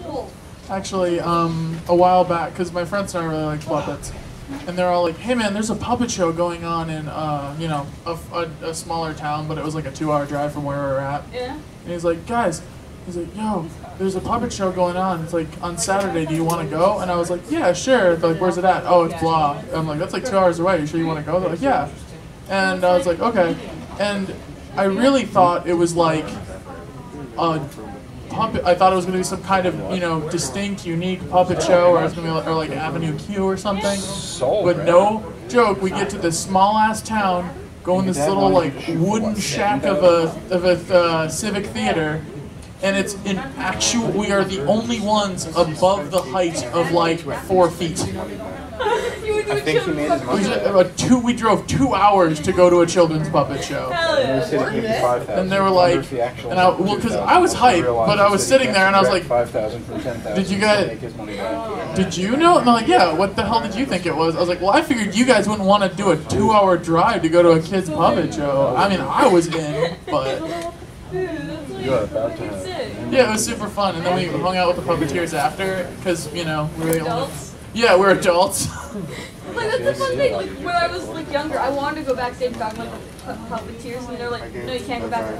cool. Actually, a while back, because my friends and I really like puppets, and they're all like, "Hey man, there's a puppet show going on in, you know, a smaller town, but it was like a 2-hour drive from where we were at." Yeah. And he's like, "Guys," he's like, "Yo, there's a puppet show going on. It's like on Saturday. Do you want to go?" And I was like, "Yeah, sure." They're like, "Where's it at?" "Oh, it's blah." I'm like, "That's like 2 hours away. You sure you want to go?" They're like, "Yeah." And I was like, "Okay." And I really thought it was like a puppet. I thought it was going to be some kind of, you know, distinct, unique puppet show, or it was going to be like Avenue Q or something. But no joke, we get to this small ass town, go in this little like wooden shack of a civic theater, and it's in actual. We are the only ones above the height of like 4 feet. I think he made his money. We drove 2 hours to go to a children's puppet show. And they were like, well, because I was hyped, but I was sitting there and I was like, did you guys, did you know? And they're like, yeah, what the hell did you think it was? I was like, well, I figured you guys wouldn't want to do a 2-hour drive to go to a kid's puppet show. I mean, I was in, but... Yeah, it was super fun. And then we hung out with the puppeteers after, because, you know, we were adults? Yeah, we're adults. Like, that's the fun thing. Like, when I was like younger, I wanted to go backstage and talk to like the puppeteers, and they're like, no, you can't go back there.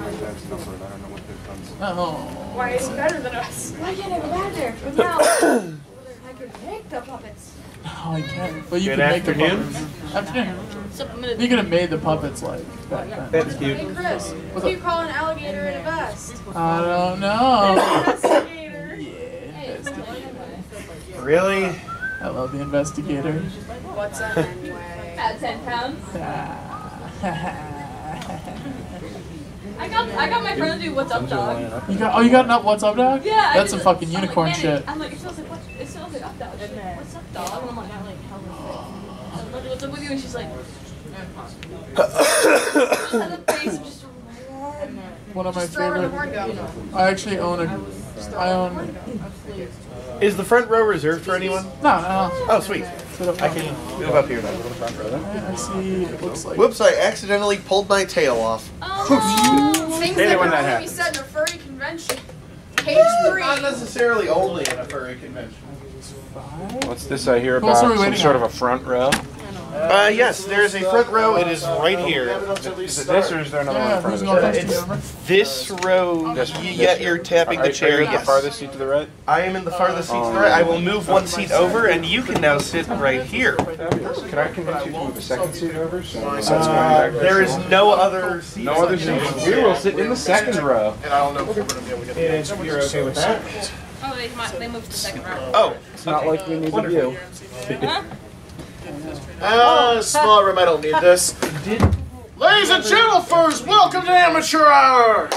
Oh. Why is it better than us? Why can't I go back there? But now, I could make the puppets. Oh, I can't. But you can make the puppets. Afternoon. You could have made the puppets like back then. That's cute. Hey Chris, what do you call an alligator in a vest? I don't know. Investigator. Yeah, investigator. Really? I love the investigator. What's up anyway? At 10 pounds. I got my friend to do what's up, dog. You got an up what's up dog? Yeah. That's some fucking unicorn shit. I'm like, it smells like up dog. She's like, what's up, dog? And I'm like, what's up with you? And she's like, just had a face of just one of my Just throw her in the favorite. horn gun. I actually own Is the front row reserved for anyone? No. Oh, sweet. I can move up here now. I see. It looks like. Whoops! I accidentally pulled my tail off. Things Maybe that when can that only be happens. said in a furry convention. Page 3. Not necessarily only in a furry convention. What's this I hear Who else about? are we Some waiting sort on? of a front row? Yes, there's a front row. It is right here. Is it this or is there another one Yeah, in front who's of going us? first? Do you remember? This row. You're tapping the chair. Are you in the Yes. farthest seat to the right? I am in the farthest seat to the right. I will move one seat over, and you can now sit right here. Can I convince you to move the second seat over? So There is no other seat. no other seats. We will sit in the second row. And I don't know if we're going to be able to get And you're okay with that? Oh, they moved to the second row. Oh. It's not like we need a view. Small room. I don't need this. Ladies and gentlemen, welcome to Amateur Hour.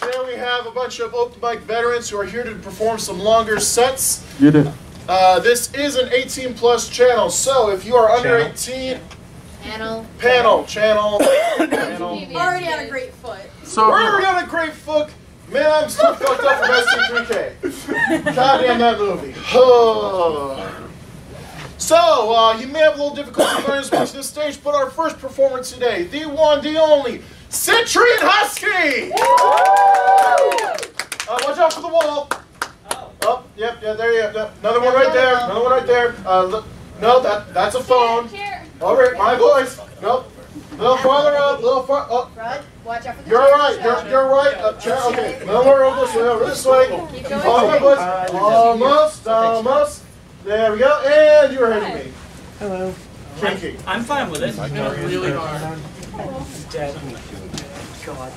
Today we have a bunch of open mic veterans who are here to perform some longer sets. You did. This is an 18+ channel, so if you are under 18, channel. Already on a great foot. So We're already on a great foot. Man, I'm still fucked up from SC3K. Goddamn that movie. So, you may have a little difficulty learning to speak to this stage, but our first performer today, the one, the only, Citrian Husky! Watch out for the wall. Oh, yep, there you go. Another one right there. Another one right there. Look, no, that's a phone. All right, my voice. Nope. A little farther up. A little far. Oh. Rod, watch out for the You're right. You're right. Chair. Okay. No more over this way. Over this way. Keep going. Almost. There we go. And you're ahead of me. Hello. Kinky. I'm fine with it. really hard. Dead. God.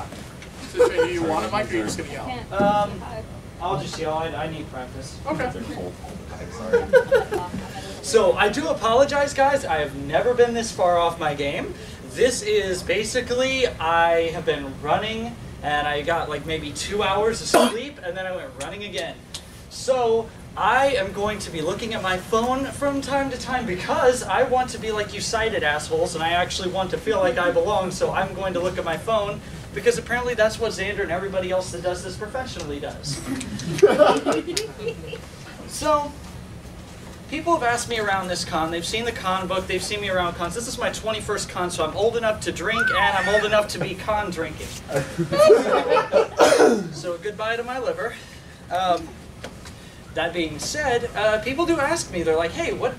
Do you want a mic or are you just gonna yell? I'll just yell. I need practice. Okay. So I do apologize, guys. I have never been this far off my game. This is basically, I have been running and I got like maybe 2 hours of sleep and then I went running again. So I am going to be looking at my phone from time to time because I want to be like you sighted assholes and I actually want to feel like I belong, so I'm going to look at my phone because apparently that's what Xander and everybody else that does this professionally does. So, people have asked me around this con. They've seen the con book. They've seen me around cons. This is my 21st con, so I'm old enough to drink, and I'm old enough to be con drinking. So goodbye to my liver. That being said, people do ask me. They're like, "Hey, what?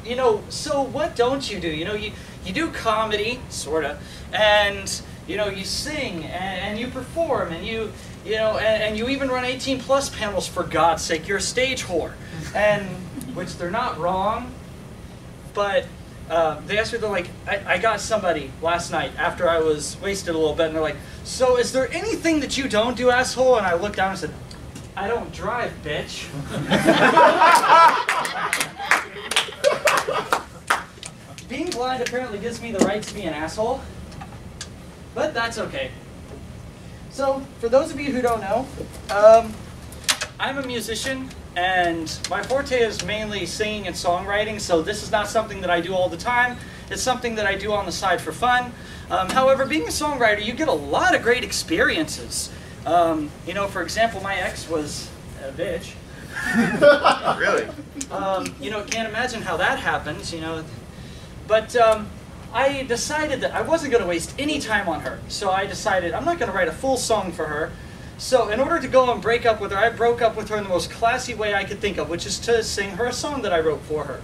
So what don't you do? You do comedy, sorta, and you sing and you perform and you even run 18+ panels, for God's sake. You're a stage whore." And which they're not wrong, but they asked me, they're like, I got somebody last night after I was wasted a little bit, and they're like, "So is there anything that you don't do, asshole?" And I looked down and said, "I don't drive, bitch." Being blind apparently gives me the right to be an asshole, but that's okay. So, for those of you who don't know, I'm a musician, and my forte is mainly singing and songwriting, so this is not something that I do all the time. It's something that I do on the side for fun. However, being a songwriter, you get a lot of great experiences. For example, my ex was a bitch. Really? Can't imagine how that happens, But I decided that I wasn't going to waste any time on her. So I decided I'm not going to write a full song for her. So in order to go and break up with her, I broke up with her in the most classy way I could think of, which is to sing her a song that I wrote for her.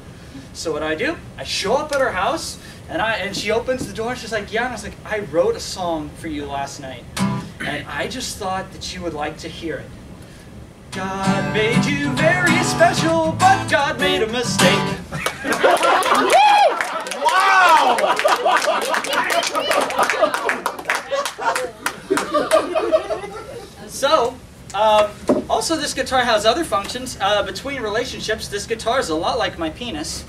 So what do? I show up at her house, and she opens the door, and she's like, "Yeah," and I was like, "I wrote a song for you last night, and I just thought that you would like to hear it. God made you very special, but God made a mistake." Wow! So, also this guitar has other functions. Between relationships, this guitar is a lot like my penis.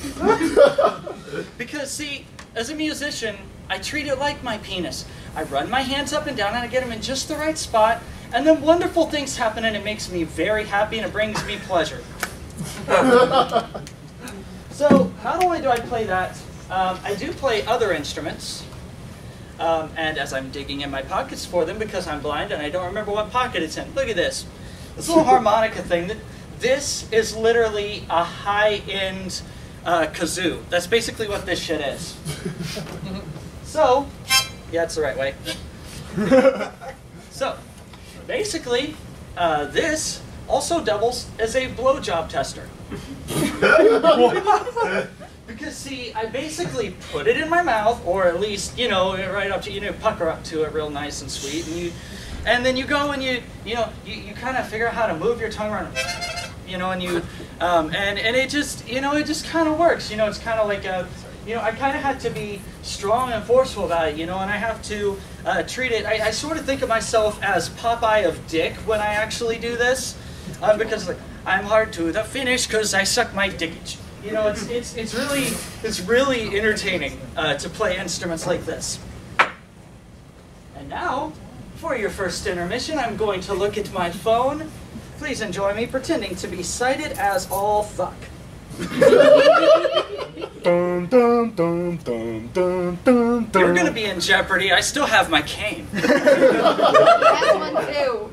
Because, see, as a musician, I treat it like my penis. I run my hands up and down and I get them in just the right spot, and then wonderful things happen and it makes me very happy and it brings me pleasure. So, not only do I play that, I do play other instruments. And as I'm digging in my pockets for them because I'm blind and I don't remember what pocket it's in. Look at this. This little harmonica thing. This is literally a high-end kazoo. That's basically what this shit is. So, yeah, it's the right way. So, basically, this also doubles as a blowjob tester. Because, see, I basically put it in my mouth, or at least, right up to, pucker up to it real nice and sweet, and then you go and you kind of figure out how to move your tongue around, and it just, it just kind of works, it's kind of like I kind of have to be strong and forceful about it, and I have to treat it, I sort of think of myself as Popeye of Dick when I actually do this, because, I'm hard to the finish because I suck my dickage. It's really entertaining to play instruments like this. And now, for your first intermission, I'm going to look at my phone. Please enjoy me pretending to be sighted as all fuck. Dum, dum, dum, dum, dum, dum, dum. You're gonna be in jeopardy. I still have my cane. That's one too.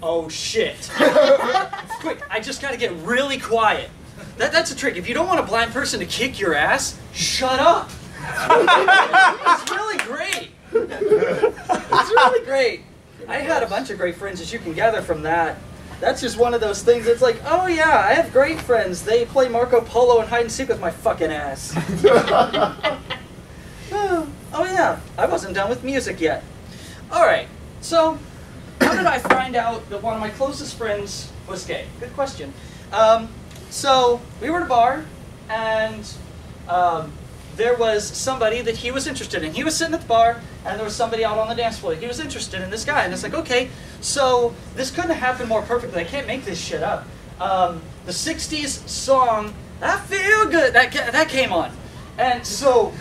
Oh shit. Quick, I just gotta get really quiet. That's a trick. If you don't want a blind person to kick your ass, shut up. It's really great. It's really great. I had a bunch of great friends, as you can gather from that. That's just one of those things. It's like, oh yeah, I have great friends. They play Marco Polo and hide and seek with my fucking ass. Oh yeah, I wasn't done with music yet. Alright, so how did I find out that one of my closest friends was gay? Good question. So we were at a bar, and there was somebody that he was interested in. He was sitting at the bar, and there was somebody out on the dance floor. He was interested in this guy, and it's like, okay, so this couldn't have happened more perfectly. I can't make this shit up. The 60s song, I Feel Good, that came on. And so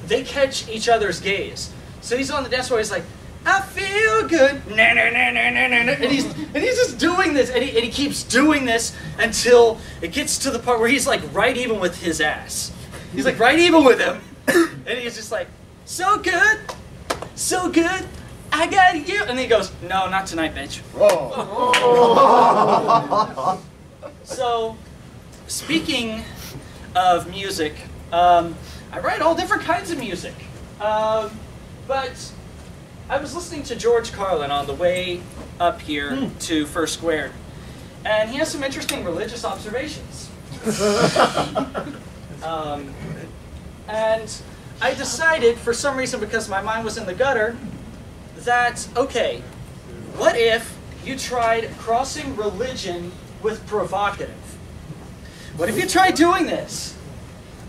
they catch each other's gaze. So he's on the dance floor, he's like, I feel good, and he's just doing this, and he keeps doing this until it gets to the part where he's like right even with his ass. He's like right even with him, and he's just like, so good, I got you. And then he goes, no, not tonight, bitch. Oh. So, speaking of music. I write all different kinds of music. But I was listening to George Carlin on the way up here to Fursquared, and he has some interesting religious observations. And I decided, for some reason, because my mind was in the gutter, that, okay, what if you tried crossing religion with provocative? What if you tried doing this?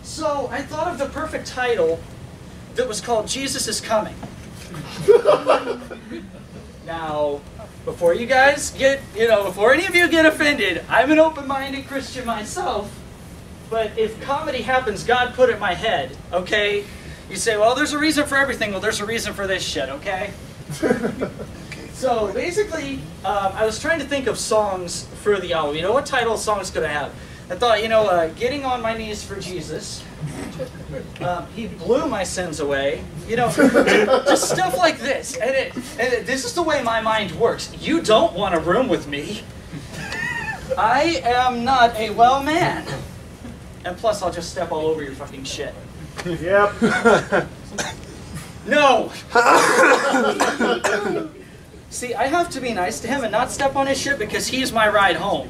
So I thought of the perfect title that was called Jesus is Coming. Now, before you guys get, before any of you get offended, I'm an open-minded Christian myself, but if comedy happens, God put it in my head, okay? You say, well, there's a reason for everything. Well, there's a reason for this shit, okay? So basically, I was trying to think of songs for the album. What title songs could I have? I thought, Getting on My Knees for Jesus. He blew my sins away. Just stuff like this. And this is the way my mind works. You don't want a room with me. I am not a well man. And plus, I'll just step all over your fucking shit. Yep. No! See, I have to be nice to him and not step on his shit because he's my ride home.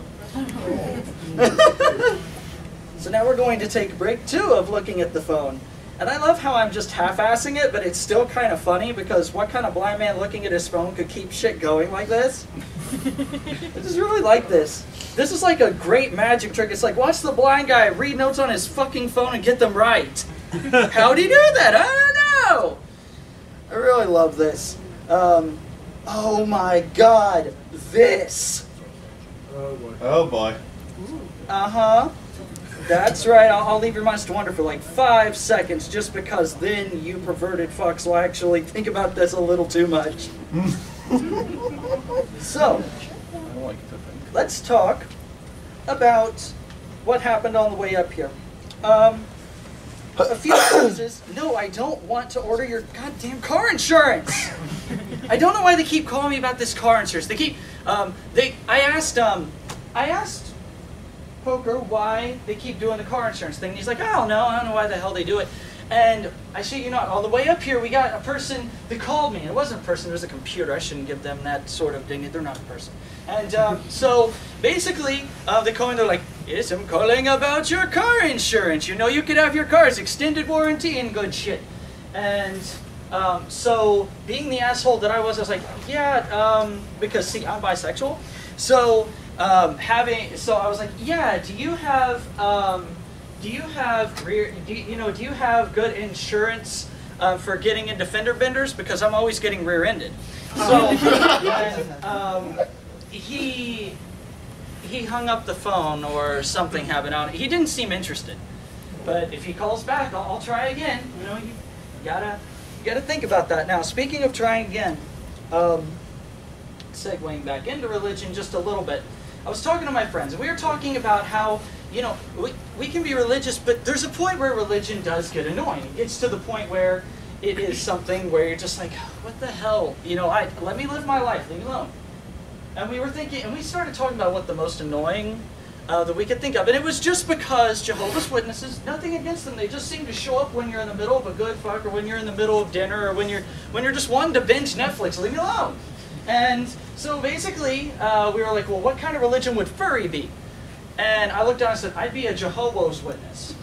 So now we're going to take break 2 of looking at the phone. And I love how I'm just half-assing it, but it's still kind of funny because what kind of blind man looking at his phone could keep shit going like this? I just really like this. This is like a great magic trick. It's like, watch the blind guy read notes on his fucking phone and get them right. How'd he do that? I don't know. I really love this. Oh my god, this. Oh boy. Oh boy. Uh-huh. That's right, I'll leave your minds to wonder for like 5 seconds just because then you perverted fucks will actually think about this a little too much. So, let's talk about what happened on the way up here. A few phrases. No, I don't want to order your goddamn car insurance. I don't know why they keep calling me about this car insurance. They keep, I asked Poker why they keep doing the car insurance thing. And he's like, I don't know why the hell they do it. And I shit you not, on the way up here, we got a person that called me. It wasn't a person, it was a computer. I shouldn't give them that sort of dignity. They're not a person. And so basically, they call me, they're like, yes, I'm calling about your car insurance. You could have your car's extended warranty and good shit. And so being the asshole that I was like, yeah, because see, I'm bisexual. So I was like, yeah, do you have good insurance for getting into fender benders? Because I'm always getting rear-ended. So he hung up the phone or something happened out. He didn't seem interested. But if he calls back, I'll try again. You gotta think about that. Now, speaking of trying again, segueing back into religion just a little bit. I was talking to my friends, and we were talking about how, we can be religious, but there's a point where religion does get annoying. It gets to the point where it is something where you're just like, what the hell? Let me live my life, leave me alone. And we were thinking, and we started talking about what the most annoying that we could think of. And it was just because Jehovah's Witnesses, nothing against them, they just seem to show up when you're in the middle of a good fuck, or when you're in the middle of dinner, or when you're just wanting to binge Netflix, leave me alone. And so basically, we were like, well, what kind of religion would furry be? And I looked down and said, I'd be a Jehovah's Witness.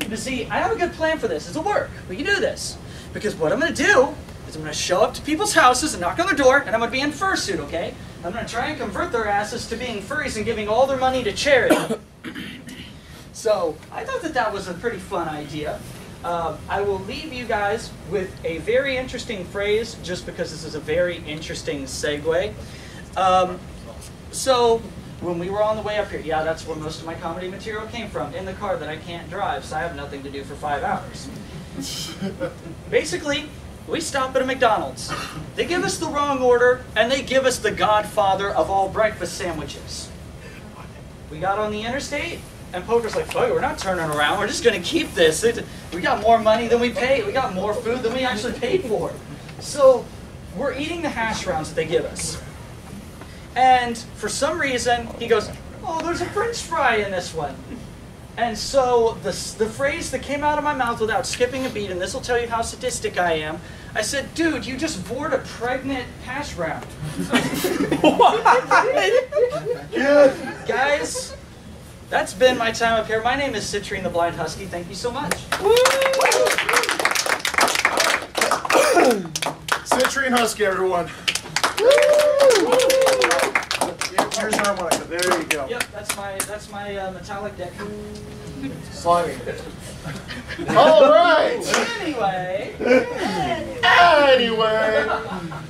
You see, I have a good plan for this. It'll work. We can do this. Because what I'm going to do is I'm going to show up to people's houses and knock on their door, and I'm going to be in fursuit, okay? I'm going to try and convert their asses to being furries and giving all their money to charity. So I thought that was a pretty fun idea. I will leave you guys with a very interesting phrase, just because this is a very interesting segue. So, when we were on the way up here, yeah, that's where most of my comedy material came from, in the car that I can't drive, so I have nothing to do for 5 hours. Basically, we stop at a McDonald's. They give us the wrong order, and they give us the godfather of all breakfast sandwiches. We got on the interstate, and Poker's like, fuck it, we're not turning around, we're just going to keep this. We got more money than we paid. We got more food than we actually paid for. So we're eating the hash browns that they give us. And for some reason, he goes, oh, there's a French fry in this one. And so the phrase that came out of my mouth without skipping a beat, and this will tell you how sadistic I am, I said, dude, you just vored a pregnant hash brown. What? Guys, that's been my time up here. My name is Citrine the Blind Husky. Thank you so much. Citrine Husky, everyone. Here's our harmonica. There you go. Yep, that's my metallic deck. Slimy. All right. Anyway.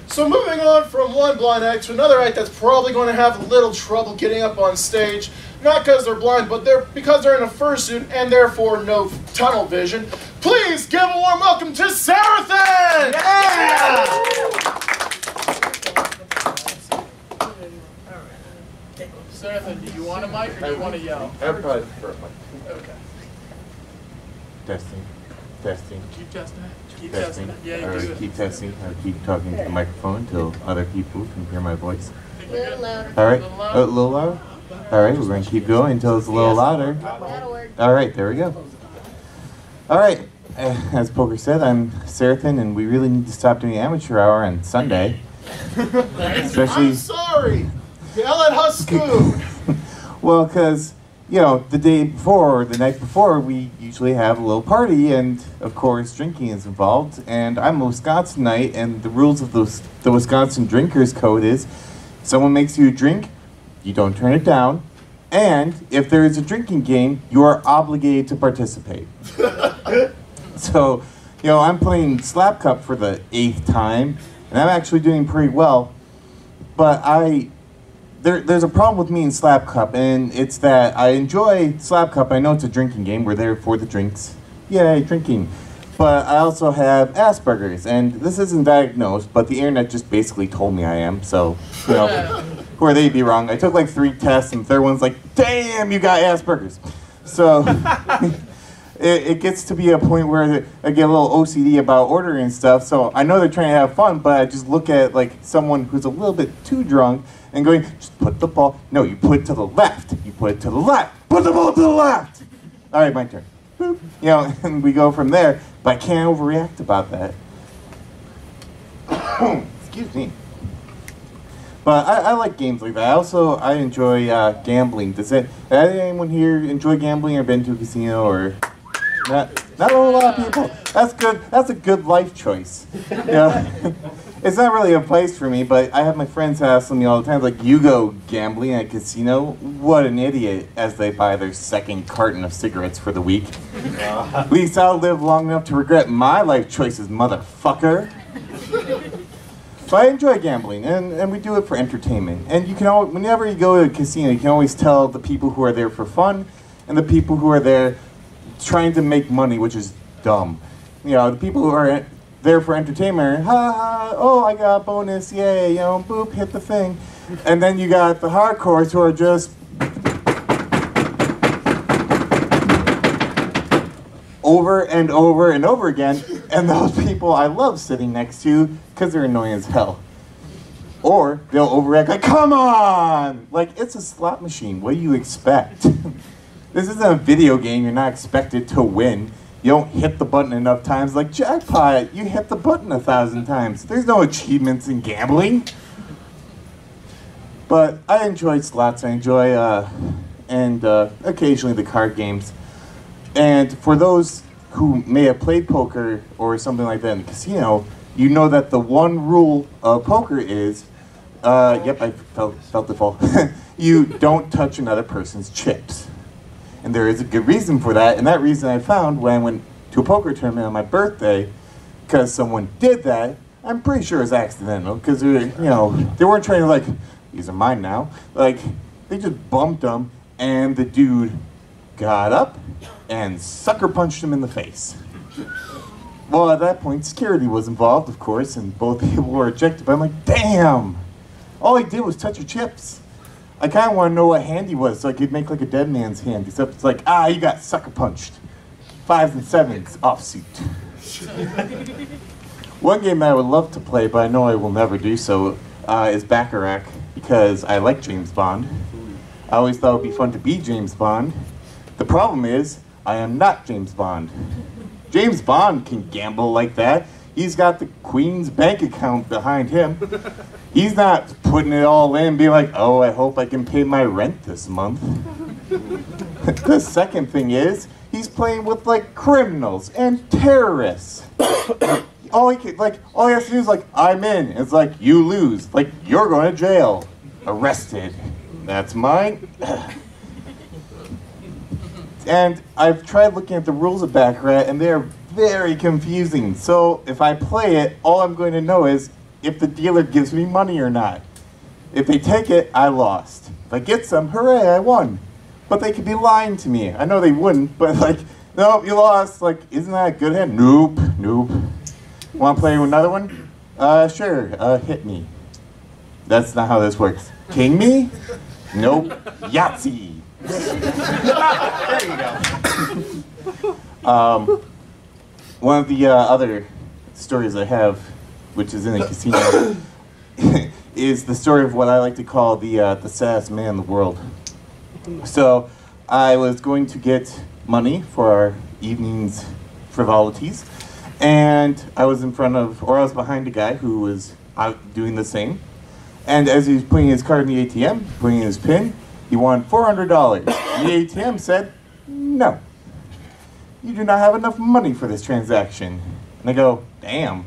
So moving on from one blind act to another act that's probably going to have a little trouble getting up on stage, not because they're blind, but because they're in a fursuit and therefore no tunnel vision. Please give a warm welcome to Sarathan! Yeah! Sarathan, do you want a mic or do you want to yell? I would probably prefer a mic. Okay. Testing. Testing. Keep testing it. Keep Testing. testing it. Yeah, you All do right, it. keep testing. I'll keep talking to the microphone until other people can hear my voice. A little louder. All right. A little louder? All right, we're going to keep going until it's a little louder. That'll work. All right, there we go. All right. As Poker said, I'm Sarathan, and we really need to stop doing amateur hour on Sunday. Especially. I'm sorry. Yell at Husku. Well, because, you know, the day before or the night before, we usually have a little party, and of course, drinking is involved. And I'm a Wisconsinite, and the rules of the Wisconsin Drinkers Code is someone makes you a drink, you don't turn it down, and if there is a drinking game, you are obligated to participate. So, you know, I'm playing Slap Cup for the 8th time, and I'm actually doing pretty well, but there's a problem with me in Slap Cup, and it's that I enjoy Slap Cup. I know it's a drinking game. We're there for the drinks. Yay, drinking. But I also have Asperger's, and this isn't diagnosed, but the internet just basically told me I am, so, you know, who are they to be wrong? I took like 3 tests, and the third one's like, damn, you got Asperger's. So, it gets to be a point where I get a little OCD about ordering and stuff, so I know they're trying to have fun, but I just look at like someone who's a little bit too drunk, and going, just put the ball, no, you put it to the left, you put it to the left, put the ball to the left! All right, my turn. Boop. You know, and we go from there, but I can't overreact about that. Excuse me. But I like games like that. I enjoy gambling. Does anyone here enjoy gambling or been to a casino or... Not a whole lot of people. That's good. That's a good life choice. You know? It's not really a place for me, but I have my friends asking me all the time, like, you go gambling at a casino? What an idiot, as they buy their 2nd carton of cigarettes for the week. At least I'll live long enough to regret my life choices, motherfucker. So I enjoy gambling, and we do it for entertainment. And you can whenever you go to a casino, you can always tell the people who are there for fun and the people who are there trying to make money, which is dumb. You know, the people who are there for entertainment, ha ha, oh, I got a bonus, yay, you know, boop, hit the thing. And then you got the hardcores who are just over and over and over again, and those people I love sitting next to because they're annoying as hell. Or they'll overact like, come on! Like, it's a slot machine, what do you expect? This isn't a video game, you're not expected to win. You don't hit the button enough times like jackpot. You hit the button 1,000 times. There's no achievements in gambling. But I enjoy slots. I enjoy occasionally the card games. And for those who may have played poker or something like that in the casino, you know that the one rule of poker is, yep, I felt the fall. You don't touch another person's chips. And there is a good reason for that, and that reason I found when I went to a poker tournament on my birthday, because someone did that. I'm pretty sure it was accidental, because they weren't trying to like, these are mine now. Like, they just bumped them, and the dude got up and sucker punched him in the face. Well, at that point, security was involved, of course, and both people were ejected. But I'm like, damn! All he did was touch your chips. I kind of want to know what hand he was, so I could make like a dead man's hand. Except it's like, you got sucker punched. 5s and 7s, offsuit. One game that I would love to play, but I know I will never do so, is Baccarat, because I like James Bond. I always thought it would be fun to be James Bond. The problem is, I am not James Bond. James Bond can gamble like that. He's got the Queen's bank account behind him. He's not putting it all in, being like, oh, I hope I can pay my rent this month. The second thing is, he's playing with like criminals and terrorists. all he has to do is like, I'm in. It's like, you lose. Like, you're going to jail. Arrested. That's mine. And I've tried looking at the rules of Baccarat, and they're very confusing. So if I play it, all I'm going to know is if the dealer gives me money or not. If they take it, I lost. If I get some, hooray, I won. But they could be lying to me. I know they wouldn't, but like, nope, you lost. Like, isn't that a good hand? Nope, nope. Want to play another one? Sure, hit me. That's not how this works. King me? Nope. Yahtzee. There you go. One of the other stories I have, which is in a casino, is the story of what I like to call the saddest man in the world. So I was going to get money for our evening's frivolities, and I was in front of, or I was behind a guy who was out doing the same. And as he was putting his card in the ATM, putting in his PIN, he wanted $400. The ATM said, no. You do not have enough money for this transaction. And I go, damn.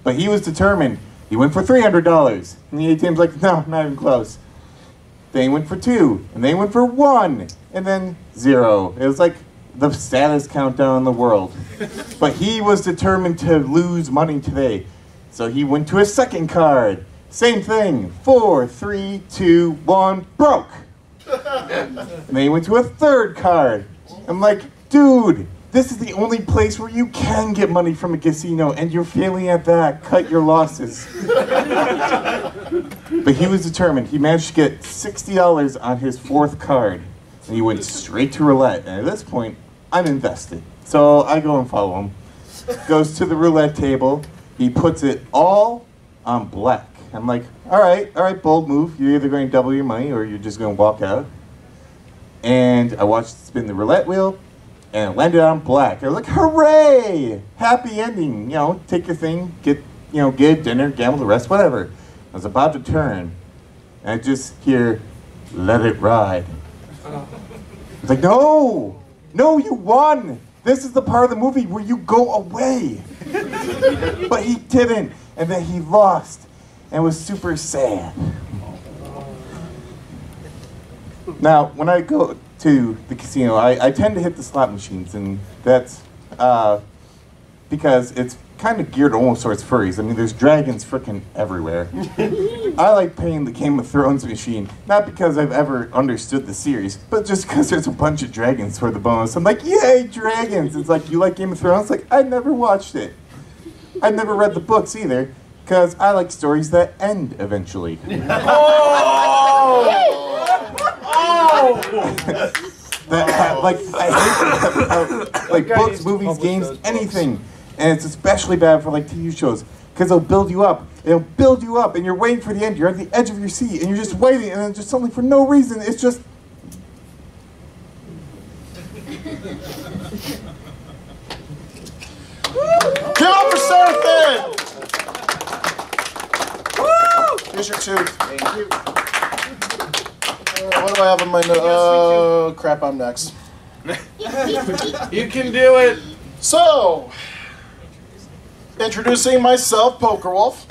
But he was determined. He went for $300. And the ATM's like, no, not even close. Then he went for 2. And then he went for 1. And then 0. It was like the saddest countdown in the world. But he was determined to lose money today. So he went to his second card. Same thing. 4, 3, 2, 1, broke. And then he went to a third card. I'm like, dude, this is the only place where you can get money from a casino, and you're failing at that. Cut your losses. But he was determined. He managed to get $60 on his 4th card, and he went straight to roulette. And at this point, I'm invested. So I go and follow him. Goes to the roulette table. He puts it all on black. I'm like, all right, bold move. You're either going to double your money or you're just going to walk out. And I watched it spin the roulette wheel, and it landed on black. I was like, hooray! Happy ending. You know, take your thing, get dinner, gamble the rest, whatever. I was about to turn, and I just hear, let it ride. I was like, no, you won. This is the part of the movie where you go away. But he didn't, and then he lost, and was super sad. Now, when I go to the casino, I tend to hit the slot machines, and that's because it's kind of geared almost towards furries. I mean, there's dragons frickin' everywhere. I like playing the Game of Thrones machine, not because I've ever understood the series, but just because there's a bunch of dragons for the bonus. I'm like, yay, dragons! It's like, you like Game of Thrones? Like, I never watched it. I've never read the books either, because I like stories that end eventually. I hate books, movies, games, anything. And it's especially bad for like TV shows, because they'll build you up. It'll build you up, and you're waiting for the end. You're at the edge of your seat, and you're just waiting, and then just suddenly, for no reason, it's just... Give up for Seraphin! Here's your tooth. Thank you. What do I have in my notes? Oh, crap, I'm next. You can do it. So, introducing myself, Poker Wolf.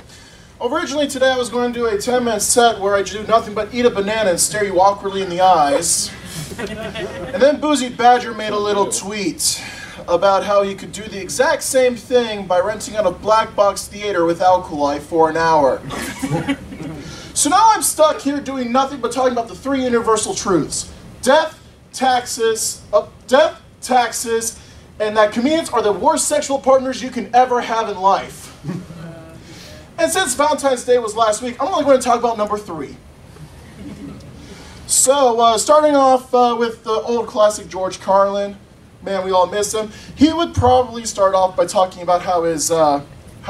Originally today I was going to do a 10-minute set where I do nothing but eat a banana and stare you awkwardly in the eyes. And then Boozy Badger made a little tweet about how he could do the exact same thing by renting out a black box theater with alkali for an hour. So now I'm stuck here doing nothing but talking about the 3 universal truths. Death, taxes, and that comedians are the worst sexual partners you can ever have in life. And since Valentine's Day was last week, I'm only going to talk about number 3. So, starting off with the old classic George Carlin. Man, we all miss him. He would probably start off by talking about how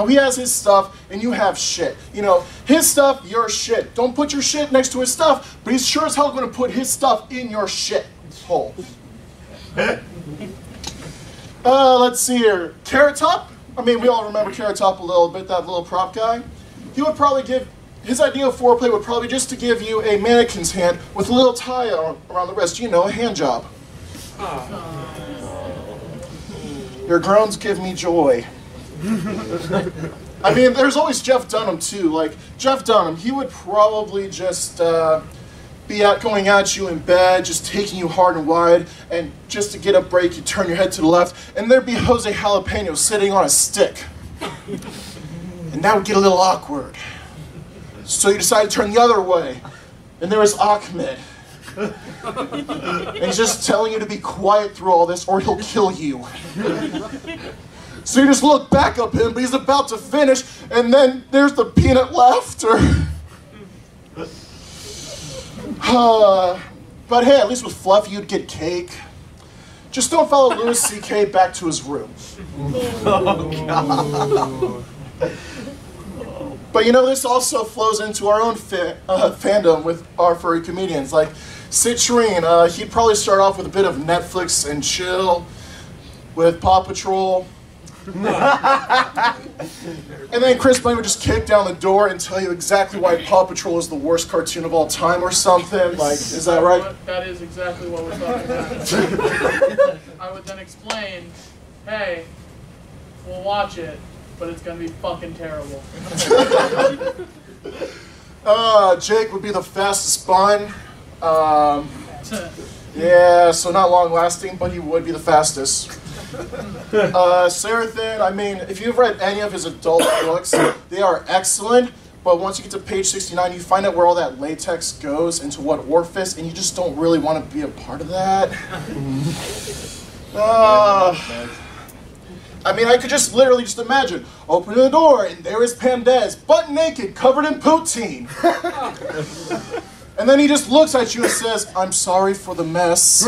he has his stuff and you have shit. You know, his stuff, your shit. Don't put your shit next to his stuff, but he's sure as hell going to put his stuff in your shit hole. Let's see here. Carrot Top? I mean, we all remember Carrot Top a little bit, that little prop guy. He would probably give, his idea of foreplay would probably just to give you a mannequin's hand with a little tie around the wrist, you know, a hand job. Your groans give me joy. I mean, there's always Jeff Dunham too. Like, Jeff Dunham, he would probably just be going at you in bed, just taking you hard and wide, and just to get a break, you turn your head to the left, and there'd be Jose Jalapeno sitting on a stick. And that would get a little awkward. So you decide to turn the other way, and there was Ahmed. And he's just telling you to be quiet through all this, or he'll kill you. So you just look back at him, but he's about to finish, and then there's the peanut laughter. But hey, at least with Fluffy, you'd get cake. Just don't follow Louis C.K. back to his room. Oh, God. But you know, this also flows into our own fandom with our furry comedians. Like Citrine, he'd probably start off with a bit of Netflix and chill with Paw Patrol. And then Chris Blaine would just kick down the door and tell you exactly why Paw Patrol is the worst cartoon of all time or something. Like, is that right? That is exactly what we're talking about. I would then explain, hey, we'll watch it, but it's going to be fucking terrible. Jake would be the fastest bun. Yeah, so not long lasting, but he would be the fastest. Seraphim, I mean, if you've read any of his adult books, they are excellent, but once you get to page 69, you find out where all that latex goes, into what orifice, and you just don't really want to be a part of that. I mean, I could just literally just imagine, opening the door, and there is Pandez, butt naked, covered in poutine. And then he just looks at you and says, I'm sorry for the mess.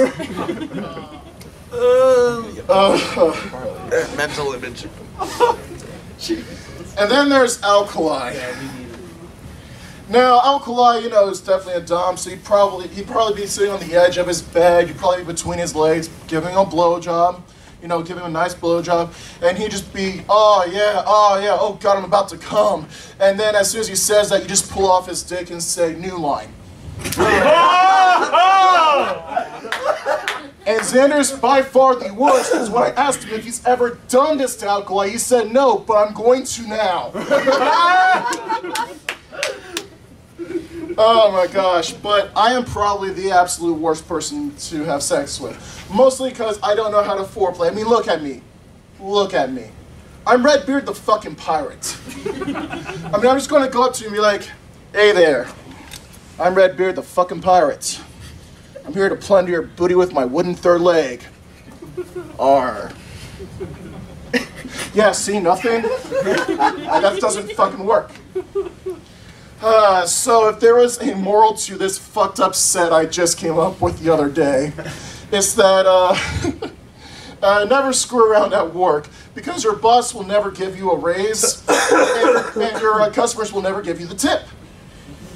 Mental image. And then there's Alkali. Now, Alkali, you know, is definitely a dom, so he'd probably be sitting on the edge of his bed, you'd probably be between his legs, giving him a blowjob, you know, giving him a nice blowjob, and he'd just be, oh yeah, oh God, I'm about to come. And then as soon as he says that, you just pull off his dick and say, new line. And Xander's by far the worst, because when I asked him if he's ever done this to Alkali, he said no, but I'm going to now. Oh my gosh, but I am probably the absolute worst person to have sex with. Mostly because I don't know how to foreplay. I mean, look at me. Look at me. I'm Redbeard the fucking pirate. I mean, I'm just going to go up to you and be like, hey there. I'm Redbeard the fucking pirate. I'm here to plunder your booty with my wooden third leg. Arr. Yeah, see, nothing? That doesn't fucking work. So if there was a moral to this fucked up set I just came up with the other day, it's that never screw around at work, because your boss will never give you a raise, and your customers will never give you the tip.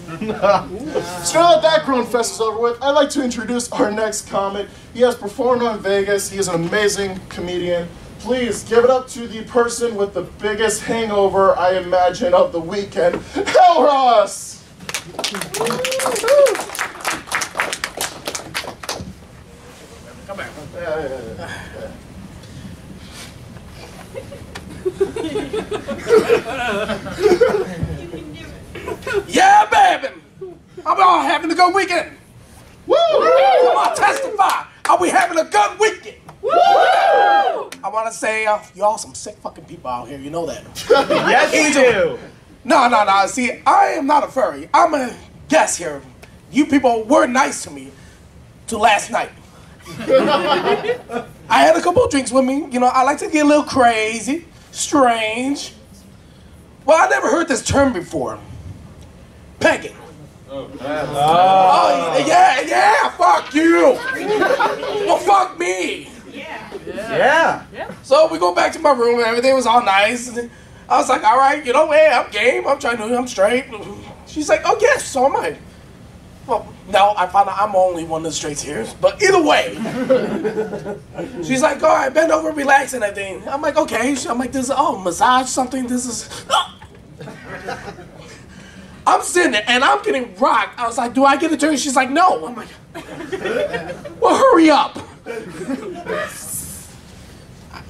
So now that grown fest is over with, I'd like to introduce our next comic. He has performed on Vegas. He is an amazing comedian. Please give it up to the person with the biggest hangover, I imagine, of the weekend, Hell Ross! Come back. Yeah, baby! I'm all having a good weekend. Woo! Come on, testify. Are we having a good weekend? Woo! I want to say, y'all some sick fucking people out here. You know that. Yes, you do. No. See, I am not a furry. I'm a guest here. You people were nice to me till last night. I had a couple of drinks with me. You know, I like to get a little crazy, strange. Well, I never heard this term before. Pegging. Oh, yeah, fuck you. Well, fuck me. Yeah. So we go back to my room and everything was all nice. And I was like, all right, you know, hey, I'm game. I'm straight. She's like, oh, yes, so am I. Well, No, I found out I'm only one of the straight tears. But either way, she's like, all right, bend over, relax and everything. I'm like, okay. I'm like, this is, massage something. This is, I'm sitting there and I'm getting rocked. I was like, do I get a turn? She's like, no. I'm like, well, hurry up.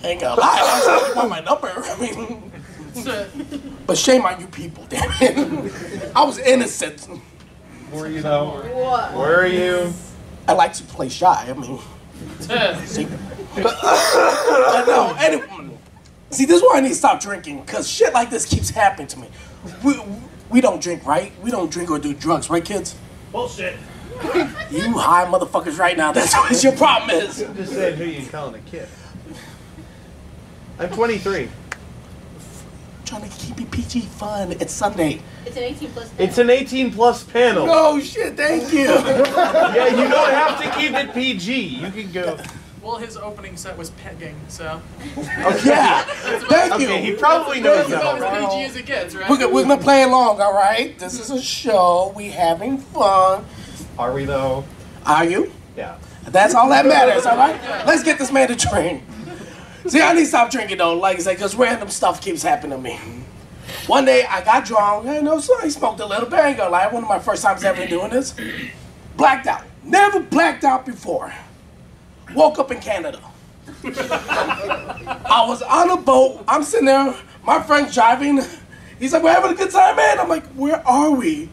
I ain't gonna lie. I was like, you want my number? I mean, but shame on you people, damn it. I was innocent. Were you though? What? Were you? I like to play shy. I mean, see, but no. Anyway, see, this is why I need to stop drinking, because shit like this keeps happening to me. We don't drink, right? We don't drink or do drugs, right, kids? Bullshit. You high motherfuckers right now. That's what your problem is. I'm just saying who you calling a kid. I'm 23. Trying to keep it PG fun. It's Sunday. It's an 18 plus. It's an 18+ panel. Oh shit! Thank you. Yeah, you don't have to keep it PG. You can go. Well, his opening set was pegging, so. Yeah. Thank you. Okay, he probably knows It's that. about as PG as it gets, right? We're gonna play along, all right? This is a show. We having fun. Are we though? Are you? Yeah. That's all that matters, all right? Let's get this man to drink. See, I need to stop drinking though, like I said, because random stuff keeps happening to me. One day I got drunk, so I smoked a little bit. I ain't gonna lie, one of my first times ever doing this. Blacked out. Never blacked out before. Woke up in Canada. I was on a boat. I'm sitting there. My friend's driving. He's like, we're having a good time, man. I'm like, where are we?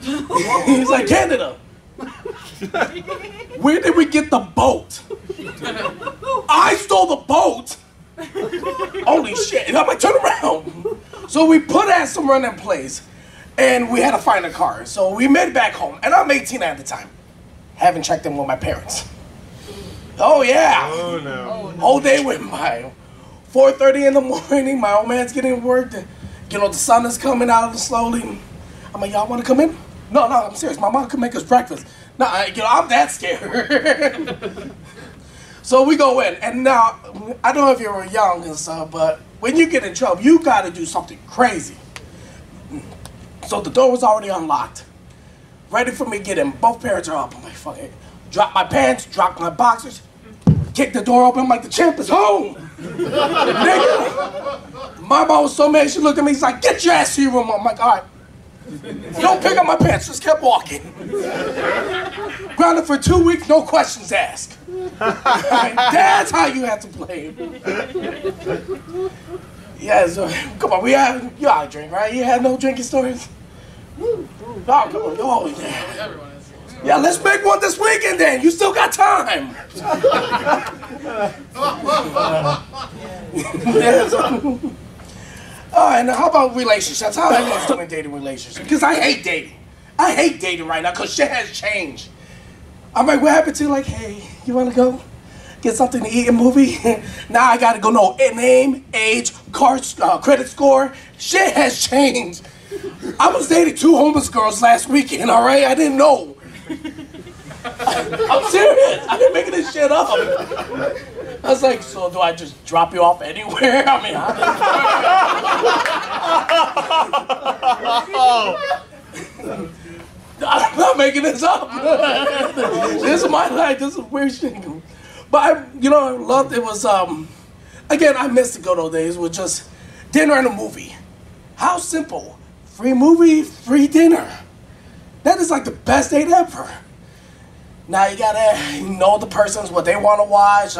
He's like, Canada. Where did we get the boat? I stole the boat. Holy shit. And I'm like, turn around. So we put some run in place. And we had to find a car. So we made it back home. And I'm 18 at the time. Haven't checked in with my parents. Oh, yeah. Oh, no. Whole day went by. 4:30 in the morning, my old man's getting work. The sun is coming out slowly. I'm like, y'all want to come in? No, I'm serious. My mom could make us breakfast. No, I'm that scared. So we go in. And now, I don't know if you were young and stuff, but when you get in trouble, you got to do something crazy. So the door was already unlocked. Ready for me to get in. Both parents are up. I'm like, fuck it. Drop my pants, drop my boxers, kick the door open. I'm like, the champ is home. Nigga. My mom was so mad, she looked at me, she's like, get your ass to your room. I'm like, all right. Don't pick up my pants, just kept walking. Grounded for 2 weeks, no questions asked. That's how you have to play. Yeah, so, come on, you ought to drink, right? You had no drinking stories? Oh, come on, oh, yeah. Everyone is. Yeah, let's make one this weekend then. You still got time. And how about relationships? How everyone's doing dating relationships? Because I hate dating. I hate dating right now because shit has changed. I'm like, what happened to like, hey, you want to go get something to eat, a movie? Now I got to go know name, age, credit score. Shit has changed. I was dating 2 homeless girls last weekend, all right? I didn't know. I'm serious. I didn't make this shit up. I was like, so do I just drop you off anywhere? I mean, I'm not making this up. This is my life. This is weird shit. But I loved it. Was again, I missed the good old days with just dinner and a movie. How simple. Free movie, free dinner. That is like the best date ever. Now you gotta know the person's what they want to watch,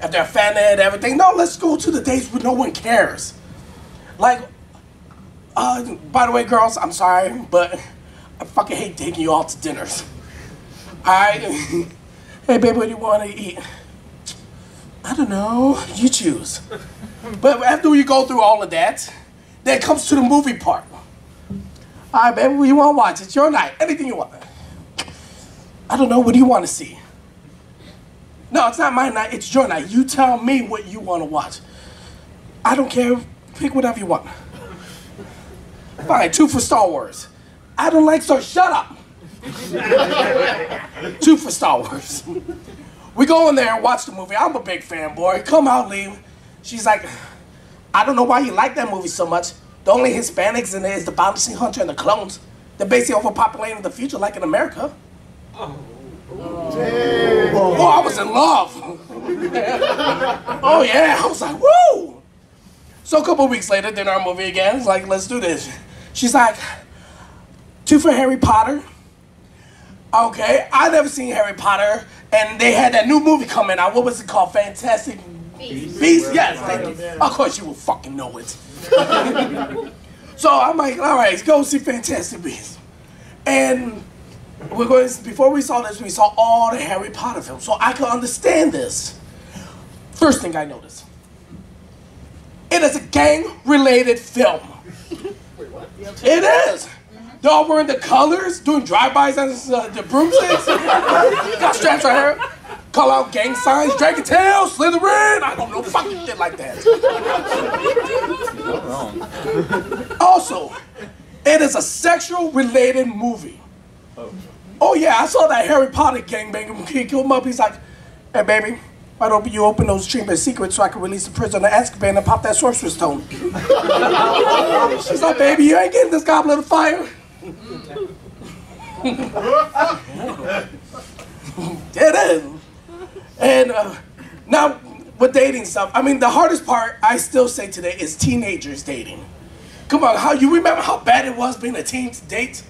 if they're offended, everything. No, let's go to the dates where no one cares. Like, by the way, girls, I'm sorry, but I fucking hate taking you all to dinners. Alright? Hey, babe, what do you want to eat? I don't know. You choose. But after you go through all of that, then it comes to the movie part. All right, baby, what do you want to watch? It's your night. Anything you want. I don't know. What do you want to see? No, it's not my night. It's your night. You tell me what you want to watch. I don't care. Pick whatever you want. Fine, 2 for Star Wars. I don't like Star. Shut up. 2 for Star Wars. We go in there and watch the movie. I'm a big fanboy. Come out, leave. She's like, I don't know why you like that movie so much. The only Hispanics in it is the bounty hunter and the clones. They're basically overpopulating the future like in America. Oh, I was in love. Oh yeah, I was like, woo! So a couple weeks later, dinner our movie again. It's like, let's do this. She's like, 2 for Harry Potter. Okay, I never seen Harry Potter, and they had that new movie coming out. What was it called? Fantastic Beasts? Yes, thank you. Of course you will fucking know it. So I'm like, all right, let's go see Fantastic Beasts. And we're going, before we saw this, we saw all the Harry Potter films, so I could understand this. First thing I noticed, it is a gang-related film. Wait, what? It is. They're all wearing the colors, doing drive-bys on the broomsticks. Got straps right here. Call out gang signs, Dragon Tail, Slytherin. I don't know, fucking shit like that. Also, it is a sexual-related movie. Oh yeah, I saw that Harry Potter gangbang. He killed him up. He's like, hey baby, why don't you open those chamber secrets so I can release the prisoner Azkaban and pop that sorcerer's stone? She's like, baby, you ain't getting this goblet of fire. It is. And now with dating stuff, I mean, the hardest part I still say today is teenagers dating. Come on, how you remember how bad it was being a teen to date?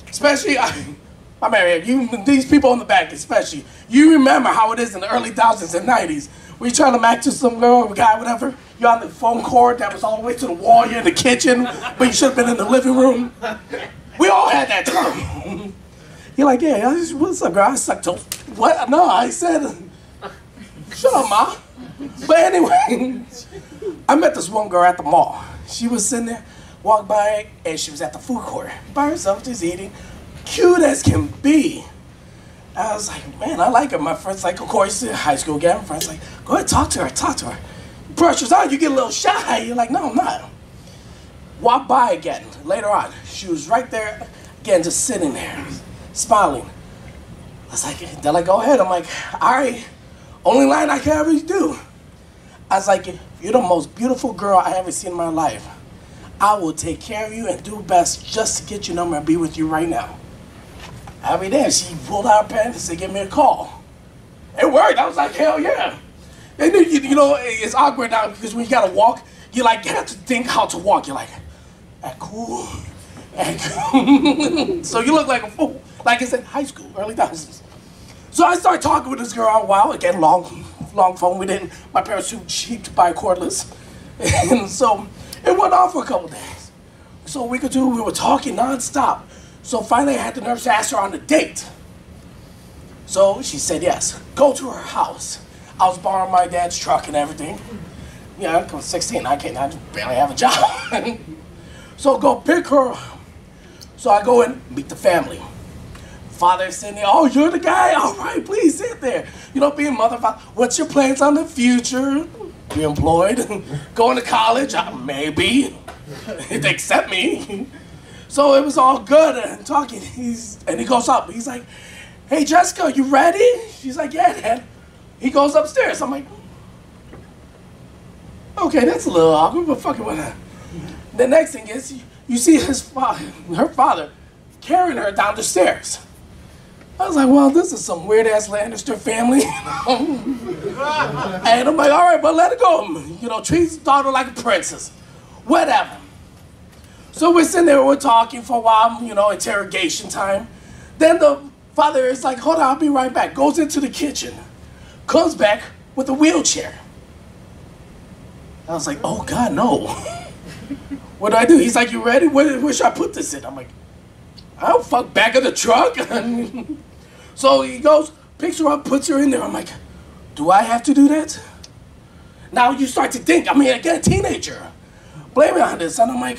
Especially, I'm married. These people in the back, especially. You remember how it is in the early 2000s and 90s. When you trying to match to some girl or guy, whatever, you're on the phone cord that was all the way to the wall, you're in the kitchen, but you should have been in the living room. We all had that time. You're like, yeah, what's up, girl? I sucked toes. What? No, I said, shut up, ma. But anyway, I met this one girl at the mall. She was sitting there, walked by, and she was at the food court by herself, just eating. Cute as can be. I was like, man, I like her. My friend's like, of course, high school again. My friend's like, go ahead, talk to her. Pressure's on, you get a little shy. You're like, no, I'm not. Walk by again, later on. She was right there, again, just sitting there, smiling. I was like, they're like, go ahead. I'm like, all right, only line I can ever do. I was like, you're the most beautiful girl I ever seen in my life. I will take care of you and do best just to get your number and be with you right now. Every day, she pulled out her pants and said, give me a call. It worked. I was like, hell yeah. And then, you know, it's awkward now because when you gotta walk, you like have to think how to walk. You're like, act cool, act cool. So you look like a fool. Like I said, high school, early 2000s. So I started talking with this girl a while. Again, long phone. My parents too cheap to buy cordless. And so it went on for a couple days. So a week or two, we were talking nonstop. So finally, I had the nerve to ask her on a date. So she said yes. Go to her house. I was borrowing my dad's truck and everything. Yeah, I was 16. I barely have a job. So go pick her up. So I go and meet the family. Father's sitting there. Oh, you're the guy? All right, please sit there. You know, being mother, father. What's your plans on the future? You employed? Going to college? Maybe. If they accept me. So it was all good and talking. And he goes up. He's like, hey, Jessica, you ready? She's like, yeah, Dad. He goes upstairs. I'm like, okay, that's a little awkward, but fucking whatever. The next thing is, you see her father, carrying her down the stairs. I was like, well, this is some weird-ass Lannister family. And I'm like, all right, but let it go. You know, treat his daughter like a princess. Whatever. So we're sitting there, we're talking for a while, you know, interrogation time. Then the father is like, hold on, I'll be right back. Goes into the kitchen, comes back with a wheelchair. I was like, oh God, no. What do I do? He's like, you ready? Where should I put this in? I'm like, I'll fuck back of the truck. So he goes, picks her up, puts her in there. I'm like, do I have to do that? Now you start to think, I mean, again, a teenager. Blame it on this. And I'm like,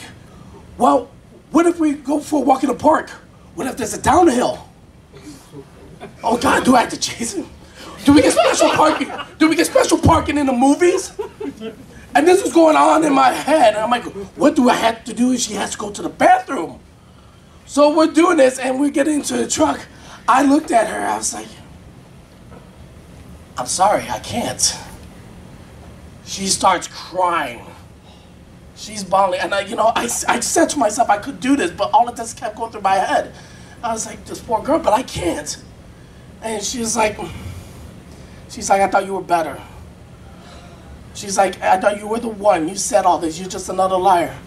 well, what if we go for a walk in the park? What if there's a downhill? Oh God, do I have to chase him? Do we get special parking? Do we get special parking in the movies? And this is going on in my head. And I'm like, what do I have to do if she has to go to the bathroom? So we're doing this and we're getting into the truck. I looked at her, I was like, I'm sorry, I can't. She starts crying. She's bawling. And I said to myself I could do this, but all of this kept going through my head. I was like, this poor girl, but I can't. And she's like, I thought you were better. She's like, I thought you were the one. You said all this. You're just another liar.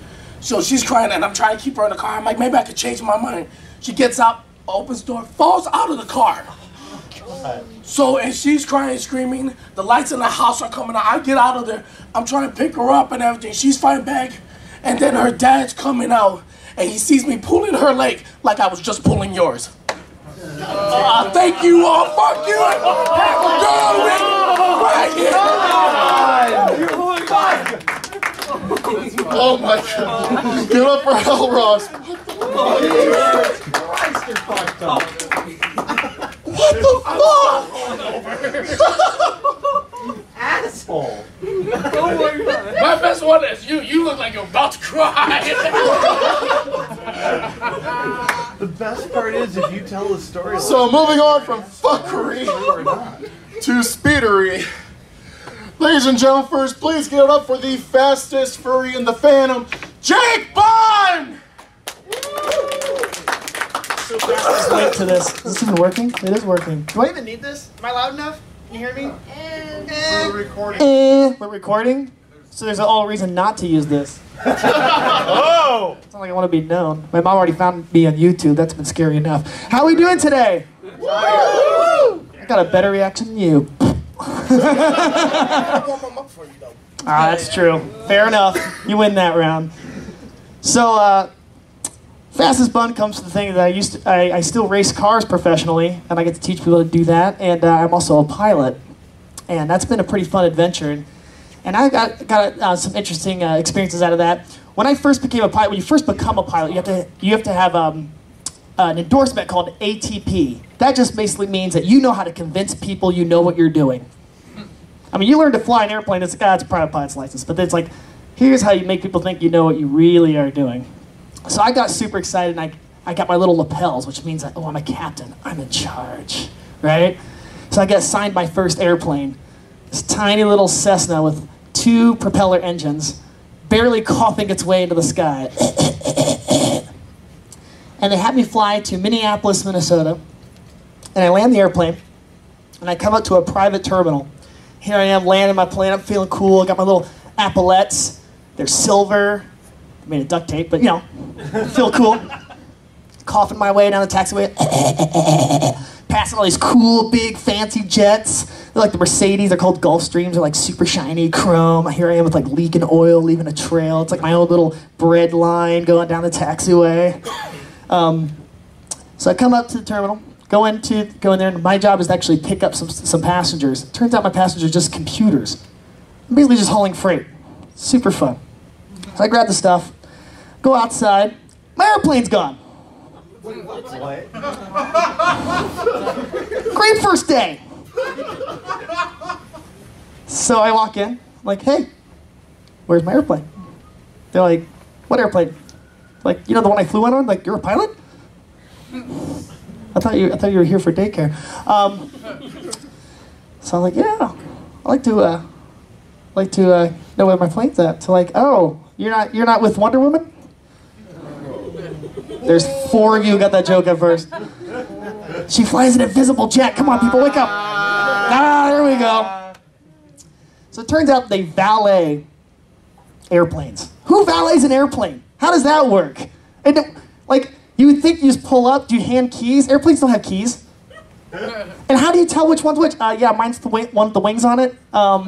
So she's crying, and I'm trying to keep her in the car. I'm like, maybe I could change my mind. She gets out, opens the door, falls out of the car. So, and she's crying, screaming. The lights in the house are coming out. I get out of there. I'm trying to pick her up and everything. She's fighting back. And then her dad's coming out, and he sees me pulling her leg like I was just pulling yours. Thank you all. Fuck you. Have a good week. Right here. Oh my God. Give it up for Hell Ross. What the fuck? Asshole. My best one is you. You look like you're about to cry. The best part is if you tell the story. So moving on from fuckery to speedery. Ladies and gentlemen, first, please give it up for the fastest furry in the Phantom, Jake Bond! Link to this. Is this even working? It is working. Do I even need this? Am I loud enough? Can you hear me? We're recording. We're recording? So there's all reason not to use this. Oh! It's not like I want to be known. My mom already found me on YouTube. That's been scary enough. How are we doing today? I got a better reaction than you. That's true. Fair enough. You win that round. So, fastest bun comes to the thing that I still race cars professionally, and I get to teach people to do that, and I'm also a pilot. And that's been a pretty fun adventure. And I got some interesting experiences out of that. When I first became a pilot, when you first become a pilot, you have to have an endorsement called ATP. That just basically means that you know how to convince people you know what you're doing. I mean, you learn to fly an airplane, it's a private pilot's license, but it's like, here's how you make people think you know what you really are doing. So I got super excited, and I got my little lapels, which means that, oh, I'm a captain, I'm in charge, right? So I got assigned my first airplane, this tiny little Cessna with 2 propeller engines, barely coughing its way into the sky. And they had me fly to Minneapolis, Minnesota, and I land the airplane, and I come up to a private terminal. Here I am landing my plane, I'm feeling cool, I got my little epaulettes, they're silver, I made of duct tape, but you know, feel cool. Coughing my way down the taxiway, passing all these cool, big, fancy jets. They're like the Mercedes, they're called Gulfstreams, they're like super shiny, chrome. Here I am with like leaking oil, leaving a trail. It's like my own little bread line going down the taxiway. So I come up to the terminal, go in there, and my job is to actually pick up some passengers. Turns out my passengers are just computers. I'm basically just hauling freight. Super fun. So I grab the stuff, go outside, my airplane's gone. What? Great first day. So I walk in, I'm like, hey, where's my airplane? They're like, what airplane? Like, you know the one I flew on? Like, you're a pilot? I thought you were here for daycare. So I'm like, yeah, I like to know where my plane's at. So like, oh, you're not with Wonder Woman? There's 4 of you who got that joke at first. She flies an invisible jet. Come on, people, wake up. There we go. So it turns out they valet airplanes. Who valets an airplane? How does that work? And like, you would think you just pull up, do you hand keys? Airplanes don't have keys. And how do you tell which one's which? Yeah, mine's the one with the wings on it. No,